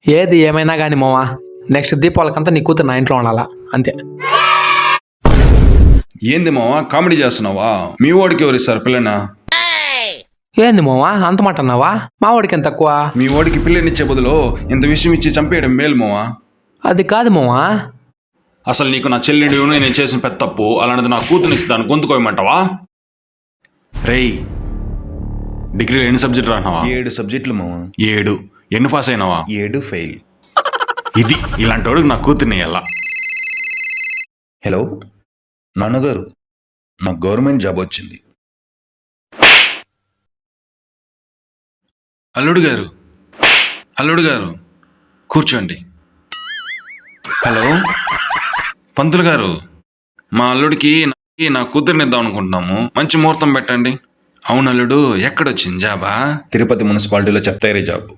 ఏది ఏమైనా కానీ మావా, నెక్స్ట్ దీపావళికంతా నీ కూతురు నా ఇంట్లో ఉండాలా అంతే. ఏంది మావా కామెడీ చేస్తున్నావా? మీ వాడికి ఎవరిస్తారు పిల్లనా? ఏంది మావా అంత మాట అన్నావా? మా వాడికి ఎంత తక్కువ? మీ వాడికి పిల్లనిచ్చే బదులు ఇంత విషయం ఇచ్చి చంపేయడం మేలు మావా. అది కాదు మావా. అసలు నీకు నా చెల్లిని నేను చేసిన పెద్ద తప్పు, అలాంటిది నా కూతురునిచ్చి దాన్ని గొంతుకోయమంటావా? రేయ్, డిగ్రీలో ఎన్ని సబ్జెక్టులు రాసినావా? 7 సబ్జెక్టులు మామ. 7. ఎన్ని పాస్ అయినావా? 7 ఫెయిల్. ఇది ఇలాంటి వాడికి నా కూతుర్ని ఎలా? హలో నాన్నగారు, నాకు గవర్నమెంట్ జాబ్ వచ్చింది. అల్లుడు గారు కూర్చోండి. హలో పంతులు గారు, మా అల్లుడికి నా కూతుర్ని ఇద్దాం అనుకుంటున్నాము, మంచి ముహూర్తం పెట్టండి. అవును అల్లుడు, ఎక్కడొచ్చింది జాబా? తిరుపతి మున్సిపాలిటీలో చెత్త ఏరే జాబ్.